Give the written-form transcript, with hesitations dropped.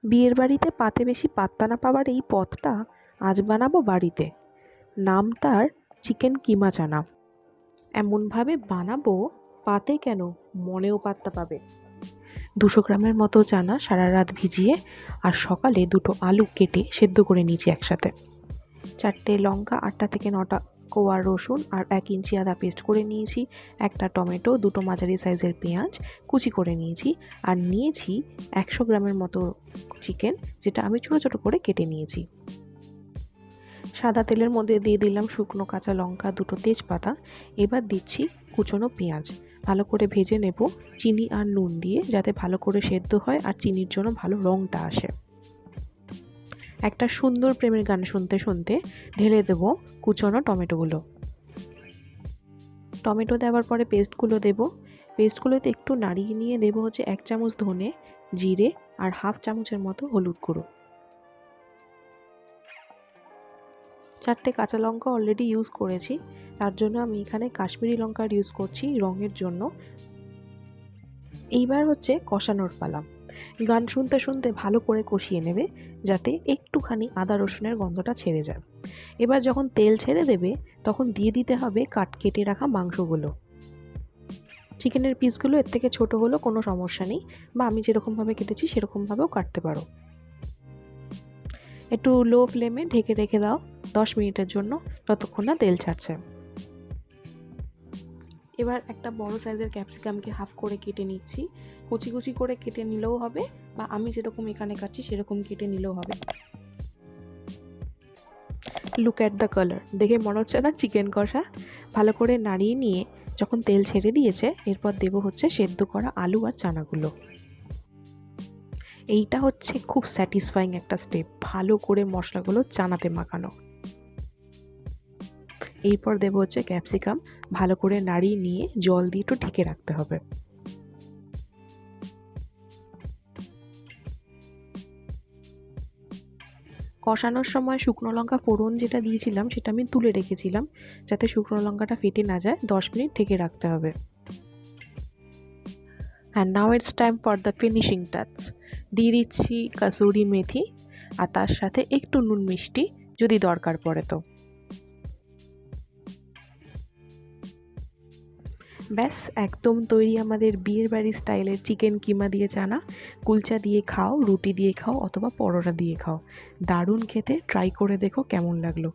বিয়ের বাড়িতে পাতে বেশি পাত্তা না পাওয়ার এই পদটা আজ বানাবো বাড়িতে। নাম তার চিকেন কিমা চানা। এমনভাবে বানাবো পাতে কেন, মনেও পাত্তা পাবে। 200 গ্রামের মতো চানা সারা রাত ভিজিয়ে আর সকালে 2টো আলু কেটে সেদ্ধ করে নিয়েছি একসাথে। 4টে লঙ্কা, 8টা থেকে 9টা কোয়া রসুন আর 1 ইঞ্চি আদা পেস্ট করে নিয়েছি। 1টা টমেটো, 2টো মাঝারি সাইজের পেঁয়াজ কুচি করে নিয়েছি। আর নিয়েছি 100 গ্রামের মতো চিকেন, যেটা আমি ছোটো ছোটো করে কেটে নিয়েছি। সাদা তেলের মধ্যে দিয়ে দিলাম শুকনো কাঁচা লঙ্কা, 2টো তেজপাতা। এবার দিচ্ছি কুচনো পেঁয়াজ। ভালো করে ভেজে নেব চিনি আর নুন দিয়ে, যাতে ভালো করে সেদ্ধ হয় আর চিনির জন্য ভালো রঙটা আসে। একটা সুন্দর প্রেমের গান শুনতে শুনতে ঢেলে দেব কুচনো টমেটোগুলো। টমেটো দেওয়ার পরে পেস্টগুলো দেব। পেস্টগুলোতে একটু নাড়িয়ে নিয়ে দেব হচ্ছে 1 চামচ ধনে, জিরে আর হাফ চামচের মতো হলুদ গুঁড়ো। 4টে কাঁচা লঙ্কা অলরেডি ইউজ করেছি, তার জন্য আমি এখানে কাশ্মীরি লঙ্কার ইউজ করছি রঙের জন্য। এইবার হচ্ছে কষানোর পালা। গান শুনতে শুনতে ভালো করে কষিয়ে নেবে, যাতে একটুখানি আদা রসুনের গন্ধটা ছেড়ে যায়। এবার যখন তেল ছেড়ে দেবে তখন দিয়ে দিতে হবে কেটে রাখা মাংসগুলো। চিকেনের পিসগুলো এর থেকে ছোট হলেও কোনো সমস্যা নেই, বা আমি যেরকমভাবে কেটেছি সেরকমভাবেও কাটতে পারো। একটু লো ফ্লেমে ঢেকে রেখে দাও 10 মিনিটের জন্য, যতক্ষণ না তেল ছাড়ছে। এবার একটা বড় সাইজের ক্যাপসিকামকে হাফ করে কেটে নিচ্ছি। কুচি কুচি করে কেটে নিলেও হবে, বা আমি যেরকম এখানে কাটছি সেরকম কেটে নিলেও হবে। লুক অ্যাট দ্য কালার, দেখে মনে হচ্ছে না চিকেন কষা? ভালো করে নাড়িয়ে নিয়ে যখন তেল ছেড়ে দিয়েছে, এরপর দেব হচ্ছে সেদ্ধ করা আলু আর চানাগুলো। এইটা হচ্ছে খুব স্যাটিসফাইং একটা স্টেপ, ভালো করে মশলাগুলো চানাতে মাখানো। এরপর দেব হচ্ছে ক্যাপসিকাম, ভালো করে নাড়িয়ে নিয়ে জল দিয়ে একটু ঢেকে রাখতে হবে। কষানোর সময় শুকনো লঙ্কা ফোড়ন যেটা দিয়েছিলাম সেটা আমি তুলে রেখেছিলাম, যাতে শুকনো লঙ্কাটা ফেটে না যায়। 10 মিনিট ঢেকে রাখতে হবে। And now it's time for the finishing touch. দিয়ে দিচ্ছি কাসুরি মেথি, আর তার সাথে একটু নুন মিষ্টি যদি দরকার পড়ে তো। ব্যাস, একদম তৈরি আমাদের বিয়ের বাড়ির স্টাইলের চিকেন কিমা দিয়ে চানা। কুলচা দিয়ে খাও, রুটি দিয়ে খাও, অথবা পরোটা দিয়ে খাও, দারুণ খেতে। ট্রাই করে দেখো কেমন লাগলো।